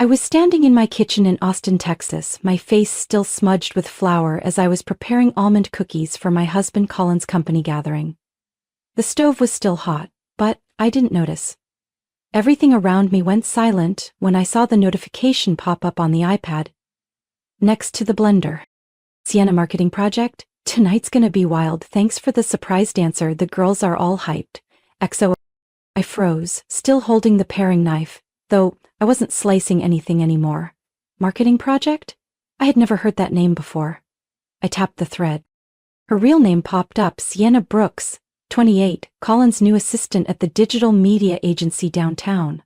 I was standing in my kitchen in Austin, Texas, my face still smudged with flour as I was preparing almond cookies for my husband Colin's company gathering. The stove was still hot, but I didn't notice. Everything around me went silent when I saw the notification pop up on the iPad. Next to the blender. Sienna marketing project? Tonight's gonna be wild. Thanks for the surprise dancer. The girls are all hyped. XO. I froze, still holding the paring knife, though I wasn't slicing anything anymore. Marketing project? I had never heard that name before. I tapped the thread. Her real name popped up, Sienna Brooks, 28, Colin's new assistant at the digital media agency downtown.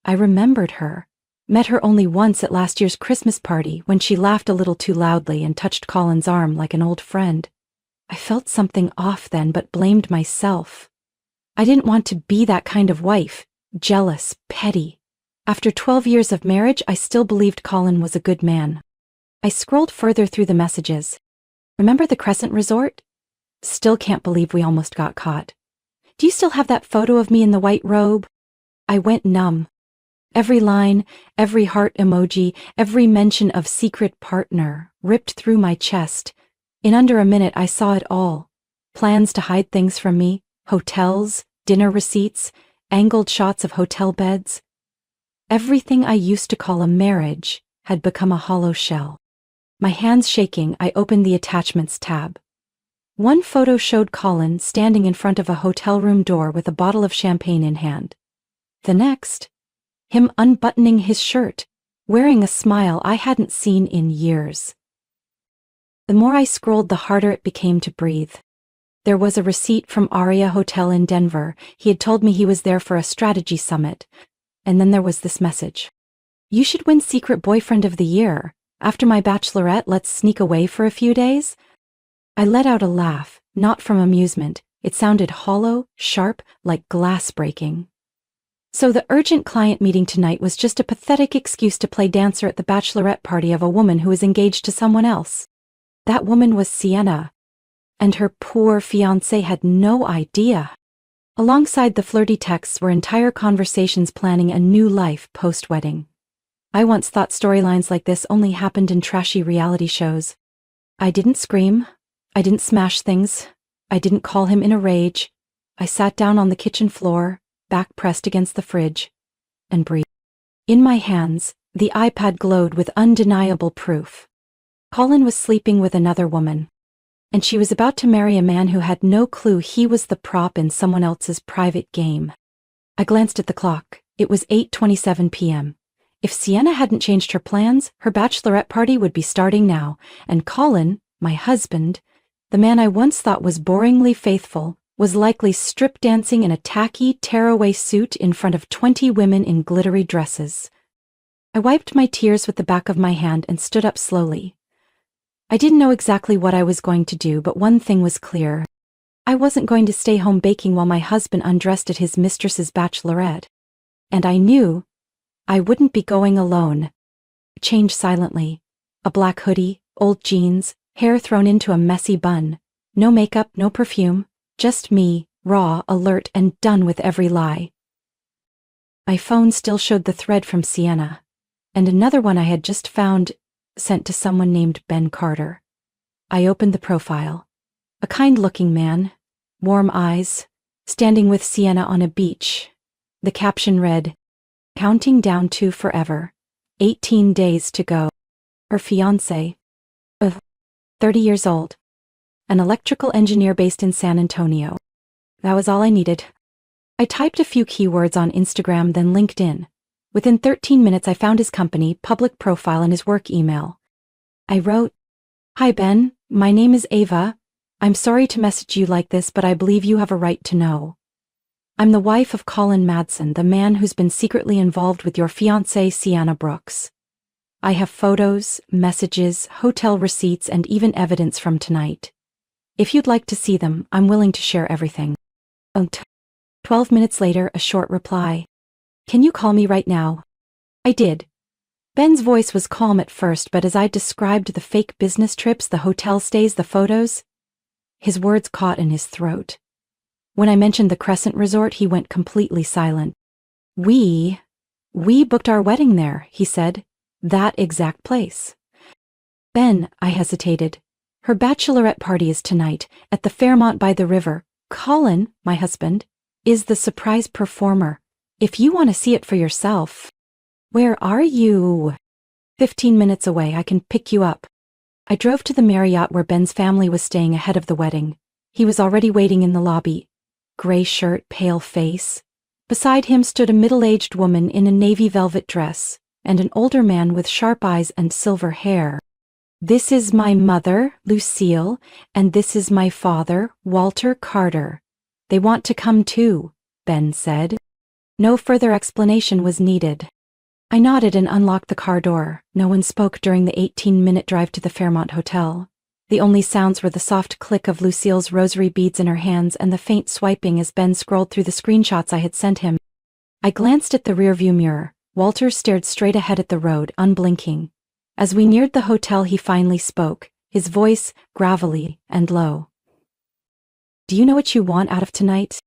I remembered her. Met her only once at last year's Christmas party when she laughed a little too loudly and touched Colin's arm like an old friend. I felt something off then but blamed myself. I didn't want to be that kind of wife, jealous, petty. After 12 years of marriage, I still believed Colin was a good man. I scrolled further through the messages. Remember the Crescent Resort? Still can't believe we almost got caught. Do you still have that photo of me in the white robe? I went numb. Every line, every heart emoji, every mention of secret partner ripped through my chest. In under a minute, I saw it all. Plans to hide things from me, hotels, dinner receipts, angled shots of hotel beds. Everything I used to call a marriage had become a hollow shell. My hands shaking, I opened the attachments tab. One photo showed Colin standing in front of a hotel room door with a bottle of champagne in hand. The next, him unbuttoning his shirt, wearing a smile I hadn't seen in years. The more I scrolled, the harder it became to breathe. There was a receipt from Aria Hotel in Denver. He had told me he was there for a strategy summit. And then there was this message. You should win Secret Boyfriend of the Year. After my bachelorette, let's sneak away for a few days. I let out a laugh, not from amusement. It sounded hollow, sharp, like glass breaking. So the urgent client meeting tonight was just a pathetic excuse to play dancer at the bachelorette party of a woman who is engaged to someone else. That woman was Sienna. And her poor fiancé had no idea. Alongside the flirty texts were entire conversations planning a new life post-wedding. I once thought storylines like this only happened in trashy reality shows. I didn't scream. I didn't smash things. I didn't call him in a rage. I sat down on the kitchen floor, back pressed against the fridge, and breathed. In my hands, the iPad glowed with undeniable proof. Colin was sleeping with another woman. And she was about to marry a man who had no clue he was the prop in someone else's private game. I glanced at the clock. It was 8:27 p.m. If Sienna hadn't changed her plans, her bachelorette party would be starting now, and Colin, my husband, the man I once thought was boringly faithful, was likely strip dancing in a tacky, tearaway suit in front of 20 women in glittery dresses. I wiped my tears with the back of my hand and stood up slowly. I didn't know exactly what I was going to do, but one thing was clear. I wasn't going to stay home baking while my husband undressed at his mistress's bachelorette. And I knew I wouldn't be going alone. I changed silently. A black hoodie, old jeans, hair thrown into a messy bun. No makeup, no perfume. Just me, raw, alert, and done with every lie. My phone still showed the thread from Sienna. And another one I had just found, sent to someone named Ben Carter. I opened the profile. A kind-looking man, warm eyes, standing with Sienna on a beach. The caption read, "Counting down to forever. 18 days to go." Her fiancé, 30 years old, an electrical engineer based in San Antonio. That was all I needed. I typed a few keywords on Instagram, then LinkedIn. Within 13 minutes, I found his company, public profile, and his work email. I wrote, "Hi Ben, my name is Ava. I'm sorry to message you like this, but I believe you have a right to know. I'm the wife of Colin Madsen, the man who's been secretly involved with your fiancée Sienna Brooks. I have photos, messages, hotel receipts, and even evidence from tonight. If you'd like to see them, I'm willing to share everything." 12 minutes later, a short reply. "Can you call me right now?" I did. Ben's voice was calm at first, but as I described the fake business trips, the hotel stays, the photos, his words caught in his throat. When I mentioned the Crescent Resort, he went completely silent. We booked our wedding there, he said. That exact place. Ben, I hesitated. Her bachelorette party is tonight, at the Fairmont by the river. Colin, my husband, is the surprise performer. If you want to see it for yourself. Where are you? 15 minutes away, I can pick you up. I drove to the Marriott where Ben's family was staying ahead of the wedding. He was already waiting in the lobby. Gray shirt, pale face. Beside him stood a middle-aged woman in a navy velvet dress, and an older man with sharp eyes and silver hair. This is my mother, Lucille, and this is my father, Walter Carter. They want to come too, Ben said. No further explanation was needed. I nodded and unlocked the car door. No one spoke during the 18-minute drive to the Fairmont Hotel. The only sounds were the soft click of Lucille's rosary beads in her hands and the faint swiping as Ben scrolled through the screenshots I had sent him. I glanced at the rearview mirror. Walter stared straight ahead at the road, unblinking. As we neared the hotel, he finally spoke, his voice gravelly and low. Do you know what you want out of tonight?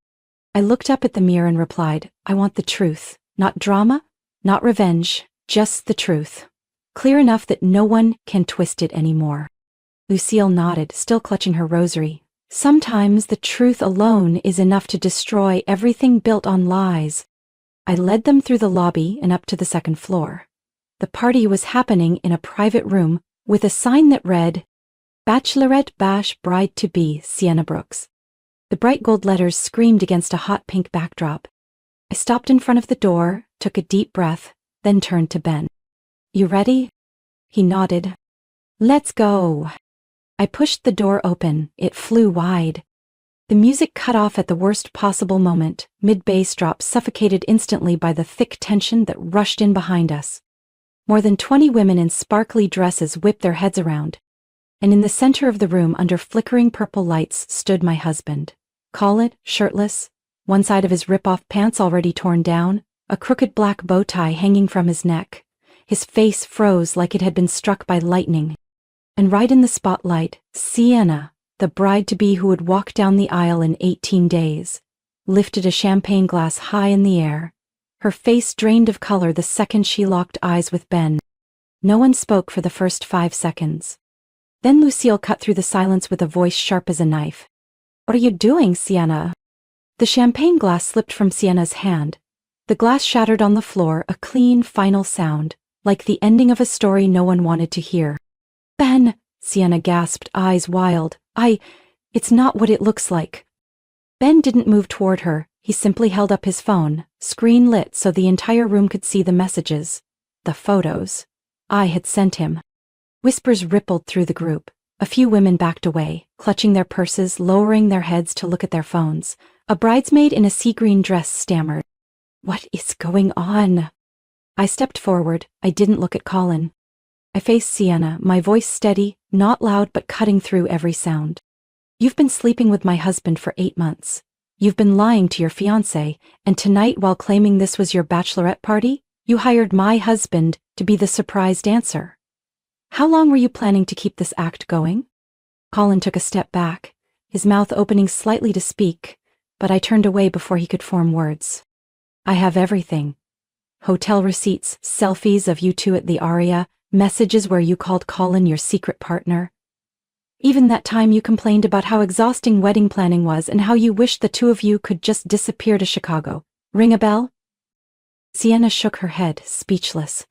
I looked up at the mirror and replied, I want the truth. Not drama, not revenge, just the truth. Clear enough that no one can twist it anymore. Lucille nodded, still clutching her rosary. Sometimes the truth alone is enough to destroy everything built on lies. I led them through the lobby and up to the second floor. The party was happening in a private room with a sign that read, Bachelorette Bash Bride-to-be, Sienna Brooks. The bright gold letters screamed against a hot pink backdrop. I stopped in front of the door, took a deep breath, then turned to Ben. You ready? He nodded. Let's go. I pushed the door open. It flew wide. The music cut off at the worst possible moment, mid-bass drop suffocated instantly by the thick tension that rushed in behind us. More than 20 women in sparkly dresses whipped their heads around. And in the center of the room, under flickering purple lights, stood my husband. Colin, shirtless, one side of his rip-off pants already torn down, a crooked black bow tie hanging from his neck. His face froze like it had been struck by lightning. And right in the spotlight, Sienna, the bride-to-be who would walk down the aisle in 18 days, lifted a champagne glass high in the air. Her face drained of color the second she locked eyes with Ben. No one spoke for the first 5 seconds. Then Lucille cut through the silence with a voice sharp as a knife. What are you doing, Sienna? The champagne glass slipped from Sienna's hand. The glass shattered on the floor, a clean, final sound, like the ending of a story no one wanted to hear. Ben, Sienna gasped, eyes wild. It's not what it looks like. Ben didn't move toward her. He simply held up his phone, screen lit so the entire room could see the messages, the photos I had sent him. Whispers rippled through the group. A few women backed away, clutching their purses, lowering their heads to look at their phones. A bridesmaid in a sea green dress stammered. What is going on? I stepped forward. I didn't look at Colin. I faced Sienna, my voice steady, not loud but cutting through every sound. You've been sleeping with my husband for 8 months. You've been lying to your fiancé, and tonight, while claiming this was your bachelorette party, you hired my husband to be the surprise dancer. How long were you planning to keep this act going? Colin took a step back, his mouth opening slightly to speak, but I turned away before he could form words. I have everything. Hotel receipts, selfies of you two at the Aria, messages where you called Colin your secret partner. Even that time you complained about how exhausting wedding planning was and how you wished the two of you could just disappear to Chicago. Ring a bell? Sienna shook her head, speechless.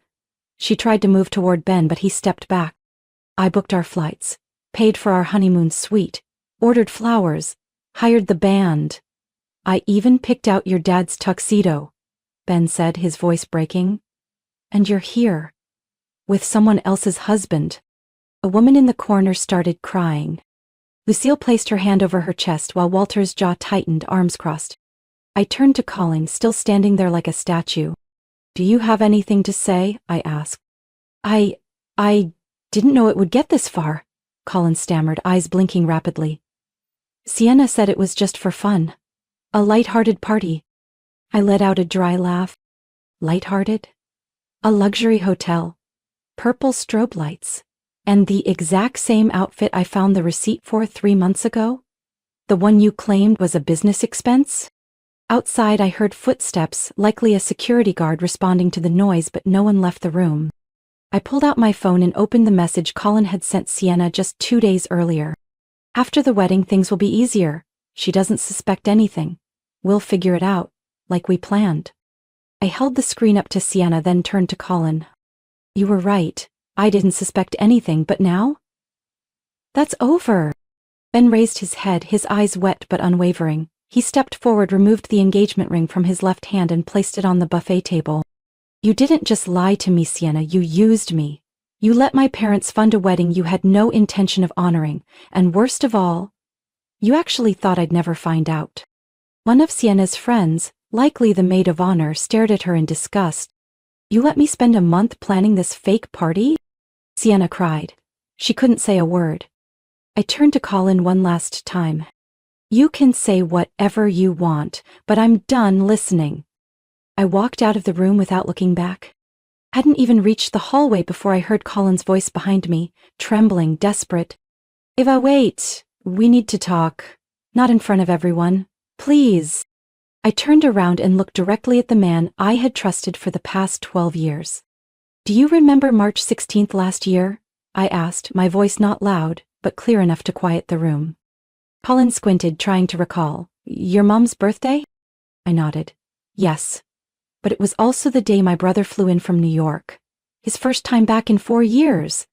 She tried to move toward Ben, but he stepped back. I booked our flights, paid for our honeymoon suite, ordered flowers, hired the band. I even picked out your dad's tuxedo, Ben said, his voice breaking. And you're here, with someone else's husband. A woman in the corner started crying. Lucille placed her hand over her chest while Walter's jaw tightened, arms crossed. I turned to Colin, still standing there like a statue. Do you have anything to say? I asked. I didn't know it would get this far, Colin stammered, eyes blinking rapidly. Sienna said it was just for fun. A light-hearted party. I let out a dry laugh. Light-hearted? A luxury hotel. Purple strobe lights. And the exact same outfit I found the receipt for 3 months ago? The one you claimed was a business expense? Outside I heard footsteps, likely a security guard responding to the noise, but no one left the room. I pulled out my phone and opened the message Colin had sent Sienna just 2 days earlier. After the wedding things will be easier. She doesn't suspect anything. We'll figure it out, like we planned. I held the screen up to Sienna, then turned to Colin. You were right. I didn't suspect anything, but now? That's over. Ben raised his head, his eyes wet but unwavering. He stepped forward, removed the engagement ring from his left hand and placed it on the buffet table. You didn't just lie to me, Sienna, you used me. You let my parents fund a wedding you had no intention of honoring, and worst of all, you actually thought I'd never find out. One of Sienna's friends, likely the maid of honor, stared at her in disgust. You let me spend a month planning this fake party? Sienna cried. She couldn't say a word. I turned to Colin one last time. You can say whatever you want, but I'm done listening. I walked out of the room without looking back. Hadn't even reached the hallway before I heard Colin's voice behind me, trembling, desperate. Eva, wait. We need to talk. Not in front of everyone. Please. I turned around and looked directly at the man I had trusted for the past 12 years. Do you remember March 16th last year? I asked, my voice not loud, but clear enough to quiet the room. Colin squinted, trying to recall. Your mom's birthday? I nodded. Yes. But it was also the day my brother flew in from New York. His first time back in 4 years.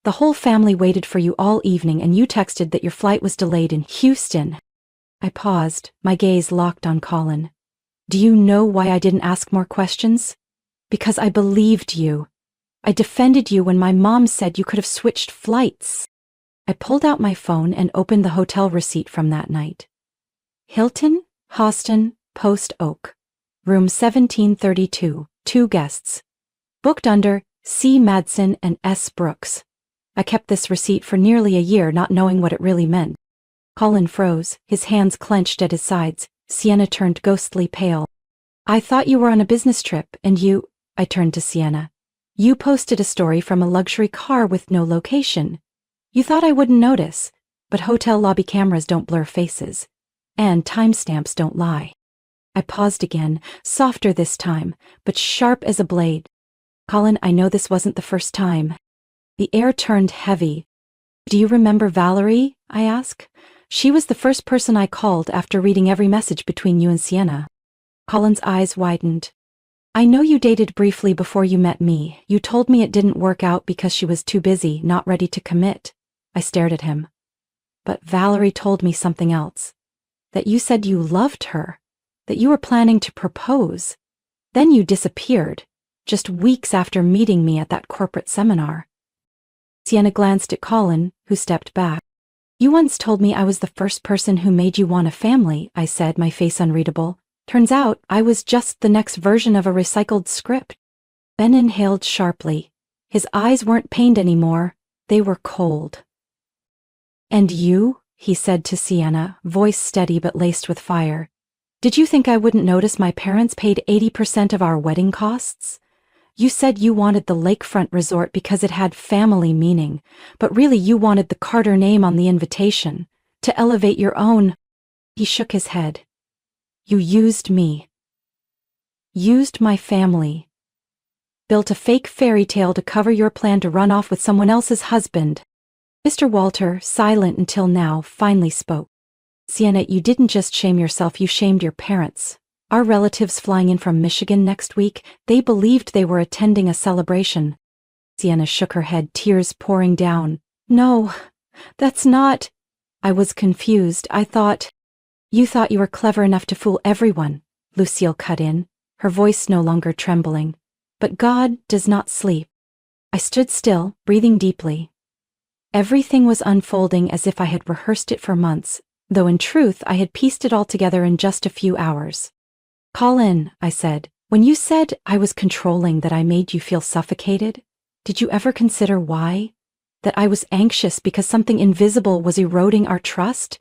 The whole family waited for you all evening and you texted that your flight was delayed in Houston. I paused, my gaze locked on Colin. Do you know why I didn't ask more questions? Because I believed you. I defended you when my mom said you could have switched flights. I pulled out my phone and opened the hotel receipt from that night. Hilton, Hoston, Post Oak. Room 1732, 2 guests. Booked under C. Madsen and S. Brooks. I kept this receipt for nearly a year, not knowing what it really meant. Colin froze, his hands clenched at his sides. Sienna turned ghostly pale. I thought you were on a business trip, and you... I turned to Sienna. You posted a story from a luxury car with no location. You thought I wouldn't notice, but hotel lobby cameras don't blur faces. And timestamps don't lie. I paused again, softer this time, but sharp as a blade. Colin, I know this wasn't the first time. The air turned heavy. Do you remember Valerie? I asked. She was the first person I called after reading every message between you and Sienna. Colin's eyes widened. I know you dated briefly before you met me. You told me it didn't work out because she was too busy, not ready to commit. I stared at him. But Valerie told me something else. That you said you loved her. That you were planning to propose. Then you disappeared, just weeks after meeting me at that corporate seminar. Sienna glanced at Colin, who stepped back. You once told me I was the first person who made you want a family, I said, my face unreadable. Turns out I was just the next version of a recycled script. Ben inhaled sharply. His eyes weren't pained anymore, they were cold. And you? He said to Sienna, voice steady but laced with fire. Did you think I wouldn't notice my parents paid 80% of our wedding costs? You said you wanted the lakefront resort because it had family meaning, but really you wanted the Carter name on the invitation, to elevate your own. He shook his head. You used me. Used my family. Built a fake fairy tale to cover your plan to run off with someone else's husband. Mr. Walter, silent until now, finally spoke. Sienna, you didn't just shame yourself, you shamed your parents. Our relatives flying in from Michigan next week, they believed they were attending a celebration. Sienna shook her head, tears pouring down. No, that's not... I was confused. I thought... You thought you were clever enough to fool everyone, Lucille cut in, her voice no longer trembling. But God does not sleep. I stood still, breathing deeply. Everything was unfolding as if I had rehearsed it for months, though in truth I had pieced it all together in just a few hours. Colin, I said, when you said I was controlling, that I made you feel suffocated, did you ever consider why? That I was anxious because something invisible was eroding our trust?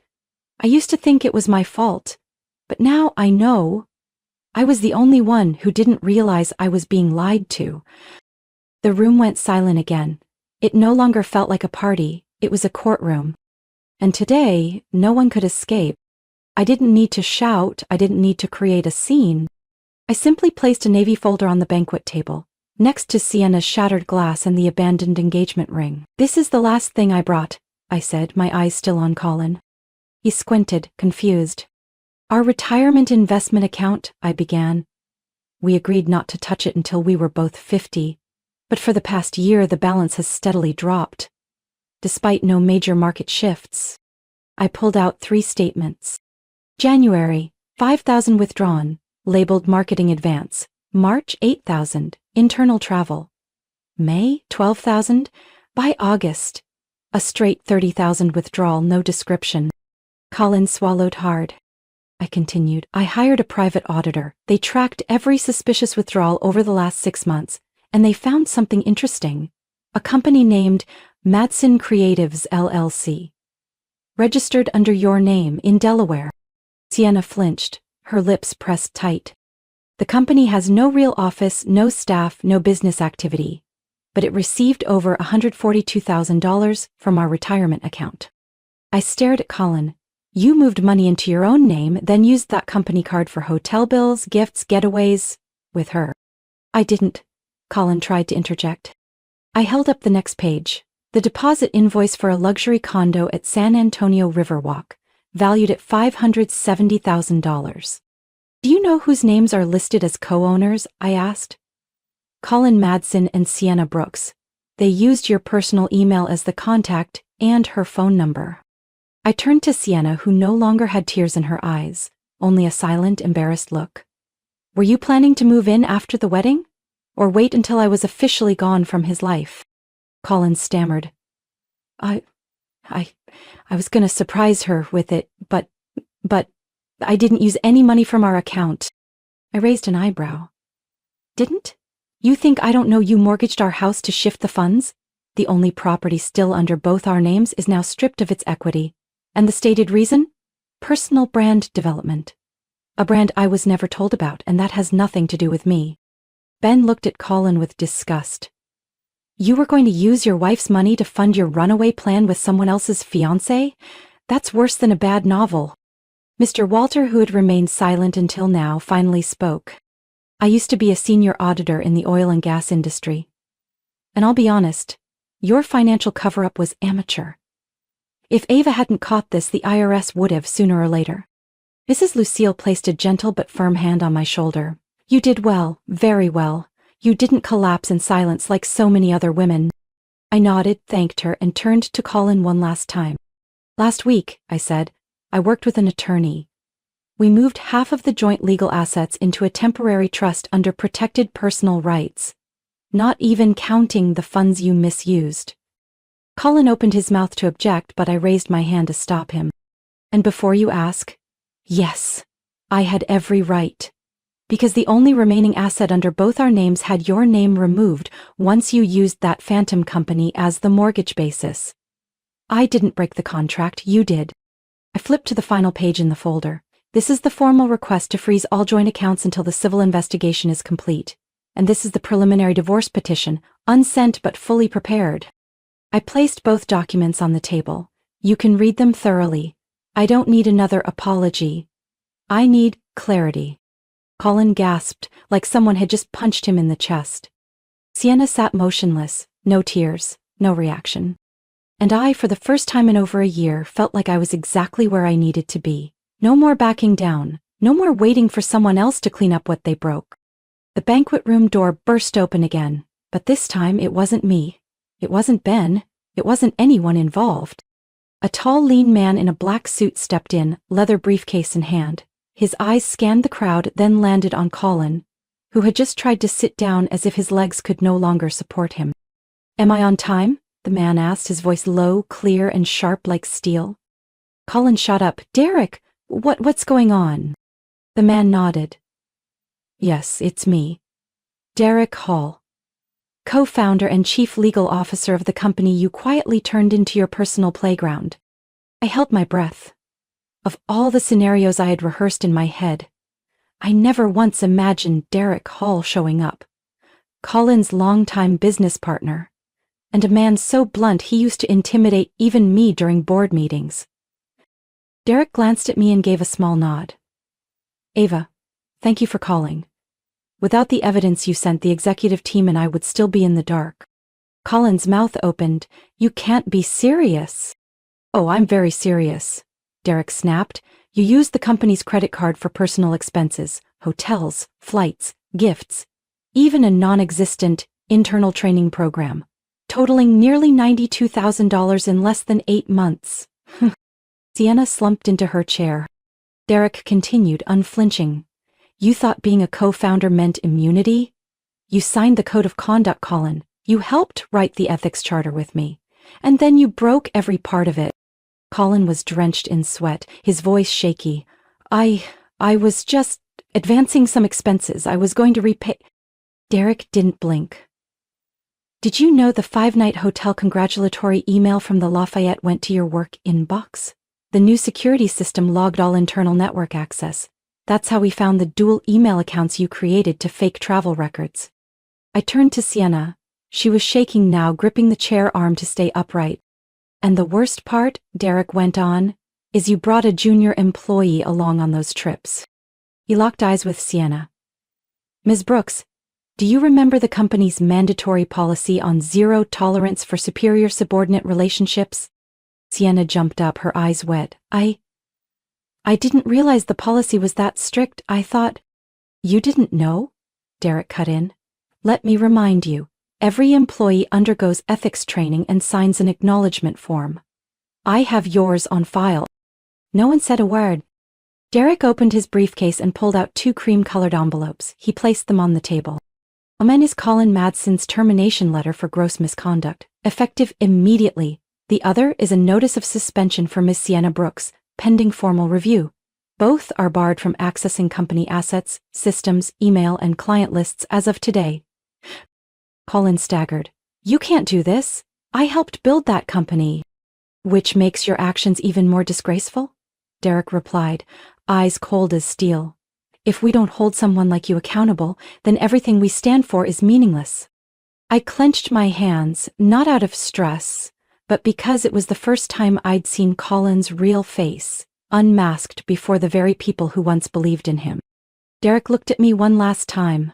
I used to think it was my fault, but now I know. I was the only one who didn't realize I was being lied to. The room went silent again. It no longer felt like a party, it was a courtroom. And today, no one could escape. I didn't need to shout, I didn't need to create a scene. I simply placed a navy folder on the banquet table, next to Sienna's shattered glass and the abandoned engagement ring. "This is the last thing I brought," I said, my eyes still on Colin. He squinted, confused. "Our retirement investment account," I began. "We agreed not to touch it until we were both 50, but for the past year the balance has steadily dropped. Despite no major market shifts." I pulled out 3 statements. January, 5,000 withdrawn, labeled marketing advance. March, 8,000, internal travel. May, 12,000. By August, a straight 30,000 withdrawal, no description. Colin swallowed hard. I continued. "I hired a private auditor. They tracked every suspicious withdrawal over the last 6 months, and they found something interesting. A company named Madsen Creatives LLC. Registered under your name in Delaware." Sienna flinched, her lips pressed tight. "The company has no real office, no staff, no business activity, but it received over $142,000 from our retirement account." I stared at Colin. "You moved money into your own name, then used that company card for hotel bills, gifts, getaways, with her." "I didn't," Colin tried to interject. I held up the next page. The deposit invoice for a luxury condo at San Antonio Riverwalk, valued at $570,000. "Do you know whose names are listed as co-owners?" I asked. "Colin Madsen and Sienna Brooks. They used your personal email as the contact and her phone number." I turned to Sienna, who no longer had tears in her eyes, only a silent, embarrassed look. "Were you planning to move in after the wedding? Or wait until I was officially gone from his life?" Colin stammered. I was gonna surprise her with it, but I didn't use any money from our account." I raised an eyebrow. "Didn't? You think I don't know you mortgaged our house to shift the funds? The only property still under both our names is now stripped of its equity. And the stated reason? Personal brand development. A brand I was never told about, and that has nothing to do with me." Ben looked at Colin with disgust. "You were going to use your wife's money to fund your runaway plan with someone else's fiancé? That's worse than a bad novel." Mr. Walter, who had remained silent until now, finally spoke. "I used to be a senior auditor in the oil and gas industry. And I'll be honest, your financial cover-up was amateur. If Ava hadn't caught this, the IRS would have sooner or later." Mrs. Lucille placed a gentle but firm hand on my shoulder. "You did well, very well. You didn't collapse in silence like so many other women." I nodded, thanked her, and turned to Colin one last time. "Last week," I said, "I worked with an attorney. We moved half of the joint legal assets into a temporary trust under protected personal rights, not even counting the funds you misused." Colin opened his mouth to object, but I raised my hand to stop him. "And before you ask, yes, I had every right. Because the only remaining asset under both our names had your name removed once you used that phantom company as the mortgage basis. I didn't break the contract, you did." I flipped to the final page in the folder. "This is the formal request to freeze all joint accounts until the civil investigation is complete. And this is the preliminary divorce petition, unsent but fully prepared." I placed both documents on the table. "You can read them thoroughly. I don't need another apology. I need clarity." Colin gasped, like someone had just punched him in the chest. Sienna sat motionless, no tears, no reaction. And I, for the first time in over a year, felt like I was exactly where I needed to be. No more backing down, no more waiting for someone else to clean up what they broke. The banquet room door burst open again, but this time it wasn't me. It wasn't Ben. It wasn't anyone involved. A tall, lean man in a black suit stepped in, leather briefcase in hand. His eyes scanned the crowd, then landed on Colin, who had just tried to sit down as if his legs could no longer support him. "Am I on time?" the man asked, his voice low, clear, and sharp like steel. Colin shot up. "Derek, what's going on?" The man nodded. "Yes, it's me. Derek Hall, co-founder and chief legal officer of the company you quietly turned into your personal playground." I held my breath. Of all the scenarios I had rehearsed in my head, I never once imagined Derek Hall showing up. Colin's longtime business partner, and a man so blunt he used to intimidate even me during board meetings. Derek glanced at me and gave a small nod. Ava, thank you for calling. Without the evidence you sent, the executive team and I would still be in the dark. Colin's mouth opened. You can't be serious. Oh, I'm very serious, Derek snapped. You used the company's credit card for personal expenses, hotels, flights, gifts, even a non-existent internal training program, totaling nearly $92,000 in less than 8 months. Sienna slumped into her chair. Derek continued, unflinching. You thought being a co-founder meant immunity? You signed the code of conduct, Colin. You helped write the ethics charter with me. And then you broke every part of it. Colin was drenched in sweat, his voice shaky. I was just advancing some expenses. I was going to repay. Derek didn't blink. Did you know the 5-night hotel congratulatory email from the Lafayette went to your work inbox? The new security system logged all internal network access. That's how we found the dual email accounts you created to fake travel records. I turned to Sienna. She was shaking now, gripping the chair arm to stay upright. And the worst part, Derek went on, is you brought a junior employee along on those trips. He locked eyes with Sienna. Ms. Brooks, do you remember the company's mandatory policy on zero tolerance for superior-subordinate relationships? Sienna jumped up, her eyes wet. I didn't realize the policy was that strict. I thought... You didn't know? Derek cut in. Let me remind you. Every employee undergoes ethics training and signs an acknowledgement form. I have yours on file. No one said a word. Derek opened his briefcase and pulled out 2 cream-colored envelopes. He placed them on the table. One is Colin Madsen's termination letter for gross misconduct, effective immediately. The other is a notice of suspension for Miss Sienna Brooks, pending formal review. Both are barred from accessing company assets, systems, email, and client lists as of today. Colin staggered. You can't do this. I helped build that company. Which makes your actions even more disgraceful? Derek replied, eyes cold as steel. If we don't hold someone like you accountable, then everything we stand for is meaningless. I clenched my hands, not out of stress, but because it was the first time I'd seen Colin's real face, unmasked before the very people who once believed in him. Derek looked at me one last time.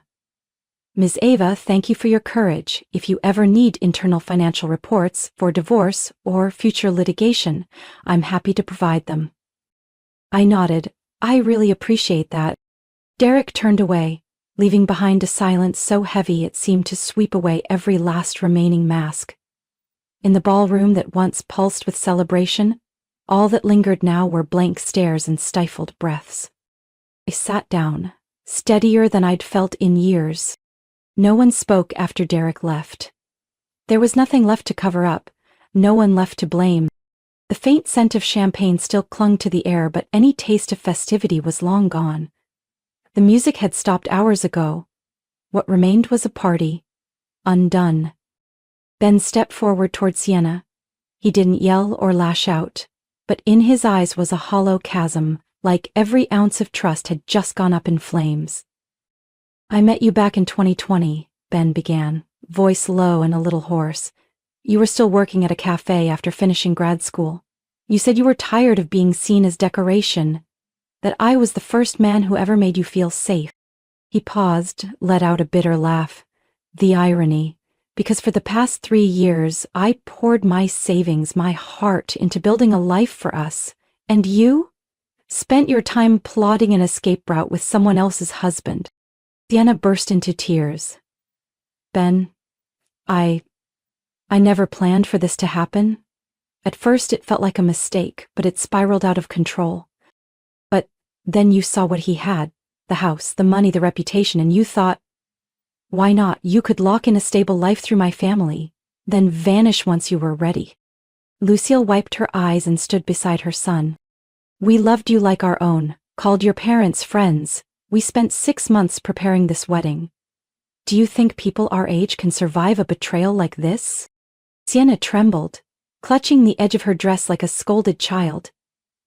Ms. Ava, thank you for your courage. If you ever need internal financial reports for divorce or future litigation, I'm happy to provide them. I nodded. I really appreciate that. Derek turned away, leaving behind a silence so heavy it seemed to sweep away every last remaining mask. In the ballroom that once pulsed with celebration, all that lingered now were blank stares and stifled breaths. I sat down, steadier than I'd felt in years. No one spoke after Derek left. There was nothing left to cover up, no one left to blame. The faint scent of champagne still clung to the air, but any taste of festivity was long gone. The music had stopped hours ago. What remained was a party. Undone. Ben stepped forward toward Sienna. He didn't yell or lash out, but in his eyes was a hollow chasm, like every ounce of trust had just gone up in flames. I met you back in 2020, Ben began, voice low and a little hoarse. You were still working at a cafe after finishing grad school. You said you were tired of being seen as decoration, that I was the first man who ever made you feel safe. He paused, let out a bitter laugh. The irony, because for the past 3 years, I poured my savings, my heart into building a life for us, and you spent your time plotting an escape route with someone else's husband. Sienna burst into tears. Ben, I never planned for this to happen. At first it felt like a mistake, but it spiraled out of control. But then you saw what he had, the house, the money, the reputation, and you thought, why not? You could lock in a stable life through my family, then vanish once you were ready. Lucille wiped her eyes and stood beside her son. We loved you like our own, called your parents friends. We spent 6 months preparing this wedding. Do you think people our age can survive a betrayal like this? Sienna trembled, clutching the edge of her dress like a scolded child.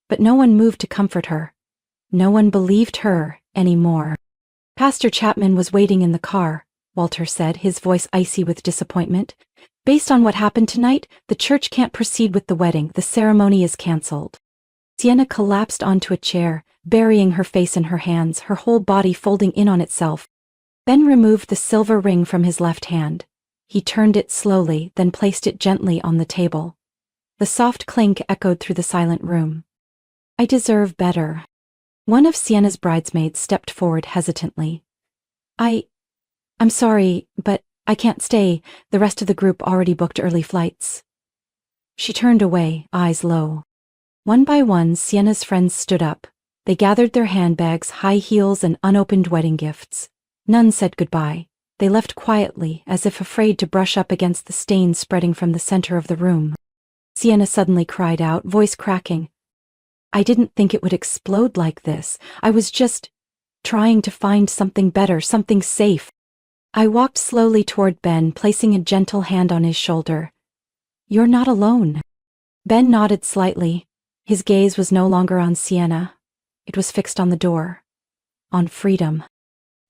But no one moved to comfort her. No one believed her anymore. Pastor Chapman was waiting in the car, Walter said, his voice icy with disappointment. Based on what happened tonight, the church can't proceed with the wedding. The ceremony is cancelled. Sienna collapsed onto a chair, burying her face in her hands, her whole body folding in on itself. Ben removed the silver ring from his left hand. He turned it slowly, then placed it gently on the table. The soft clink echoed through the silent room. I deserve better. One of Sienna's bridesmaids stepped forward hesitantly. I'm sorry, but I can't stay. The rest of the group already booked early flights. She turned away, eyes low. One by one, Sienna's friends stood up. They gathered their handbags, high heels, and unopened wedding gifts. None said goodbye. They left quietly, as if afraid to brush up against the stains spreading from the center of the room. Sienna suddenly cried out, voice cracking. I didn't think it would explode like this. I was just trying to find something better, something safe. I walked slowly toward Ben, placing a gentle hand on his shoulder. You're not alone. Ben nodded slightly. His gaze was no longer on Sienna. It was fixed on the door. On freedom.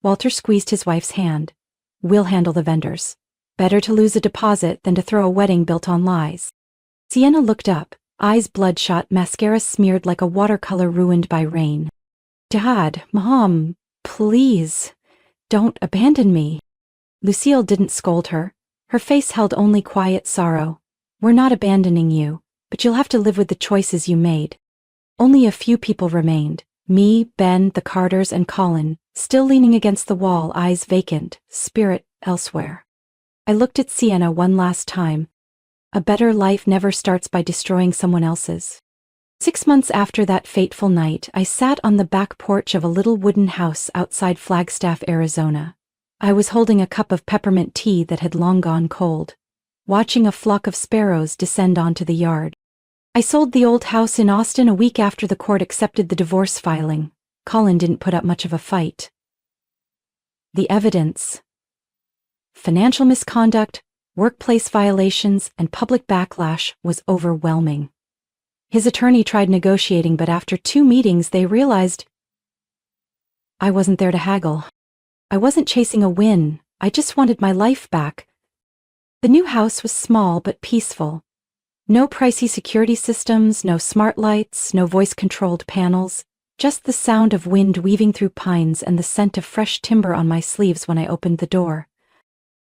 Walter squeezed his wife's hand. We'll handle the vendors. Better to lose a deposit than to throw a wedding built on lies. Sienna looked up, eyes bloodshot, mascara smeared like a watercolor ruined by rain. Dad, Mom, please, don't abandon me. Lucille didn't scold her. Her face held only quiet sorrow. We're not abandoning you, but you'll have to live with the choices you made. Only a few people remained. Me, Ben, the Carters, and Colin, still leaning against the wall, eyes vacant, spirit elsewhere. I looked at Sienna one last time. A better life never starts by destroying someone else's. 6 months after that fateful night, I sat on the back porch of a little wooden house outside Flagstaff, Arizona. I was holding a cup of peppermint tea that had long gone cold, watching a flock of sparrows descend onto the yard. I sold the old house in Austin a week after the court accepted the divorce filing. Colin didn't put up much of a fight. The evidence: financial misconduct, workplace violations, and public backlash was overwhelming. His attorney tried negotiating, but after 2 meetings they realized I wasn't there to haggle. I wasn't chasing a win, I just wanted my life back. The new house was small but peaceful. No pricey security systems, no smart lights, no voice-controlled panels, just the sound of wind weaving through pines and the scent of fresh timber on my sleeves when I opened the door.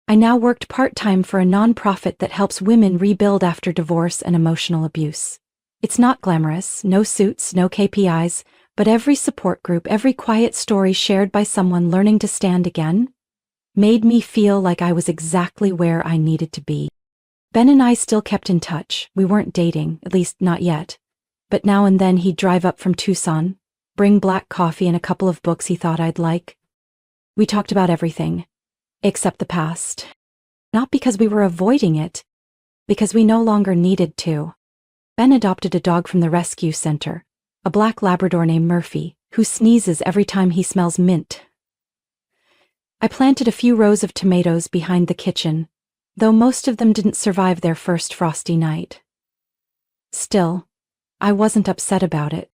I now worked part-time for a nonprofit that helps women rebuild after divorce and emotional abuse. It's not glamorous, no suits, no KPIs, but every support group, every quiet story shared by someone learning to stand again, made me feel like I was exactly where I needed to be. Ben and I still kept in touch. We weren't dating, at least not yet. But now and then he'd drive up from Tucson, bring black coffee and a couple of books he thought I'd like. We talked about everything, except the past. Not because we were avoiding it, because we no longer needed to. Ben adopted a dog from the rescue center, a black Labrador named Murphy, who sneezes every time he smells mint. I planted a few rows of tomatoes behind the kitchen, though most of them didn't survive their first frosty night. Still, I wasn't upset about it.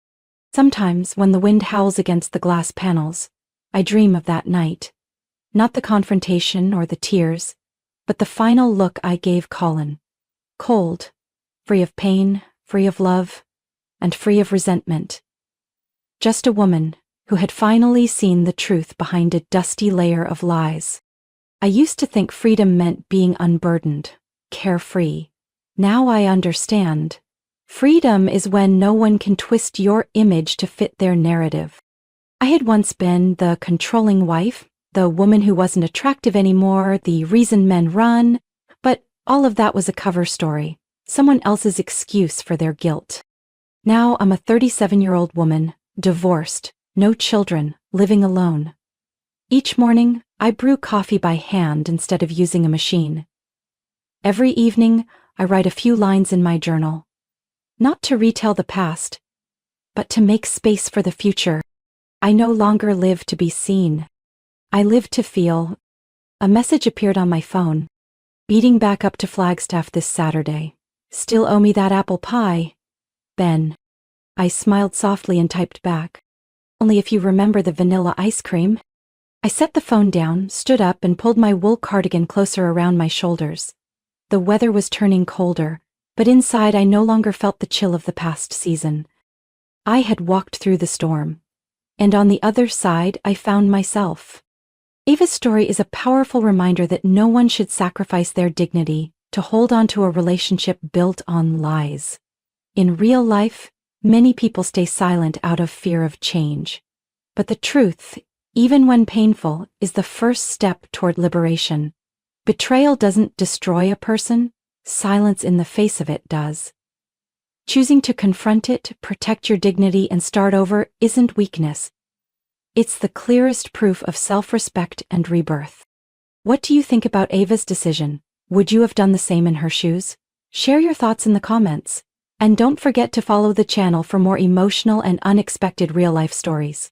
Sometimes, when the wind howls against the glass panels, I dream of that night. Not the confrontation or the tears, but the final look I gave Colin. Cold, free of pain, free of love, and free of resentment. Just a woman who had finally seen the truth behind a dusty layer of lies. I used to think freedom meant being unburdened, carefree. Now I understand. Freedom is when no one can twist your image to fit their narrative. I had once been the controlling wife, the woman who wasn't attractive anymore, the reason men run, but all of that was a cover story, someone else's excuse for their guilt. Now I'm a 37-year-old woman, divorced, no children, living alone. Each morning, I brew coffee by hand instead of using a machine. Every evening, I write a few lines in my journal. Not to retell the past, but to make space for the future. I no longer live to be seen. I live to feel. A message appeared on my phone. Beating back up to Flagstaff this Saturday. Still owe me that apple pie. Ben. I smiled softly and typed back. Only if you remember the vanilla ice cream. I set the phone down, stood up, and pulled my wool cardigan closer around my shoulders. The weather was turning colder, but inside I no longer felt the chill of the past season. I had walked through the storm. And on the other side, I found myself. Ava's story is a powerful reminder that no one should sacrifice their dignity to hold on to a relationship built on lies. In real life, many people stay silent out of fear of change. But the truth, even when painful, is the first step toward liberation. Betrayal doesn't destroy a person, silence in the face of it does. Choosing to confront it, protect your dignity, and start over isn't weakness. It's the clearest proof of self-respect and rebirth. What do you think about Ava's decision? Would you have done the same in her shoes? Share your thoughts in the comments. And don't forget to follow the channel for more emotional and unexpected real-life stories.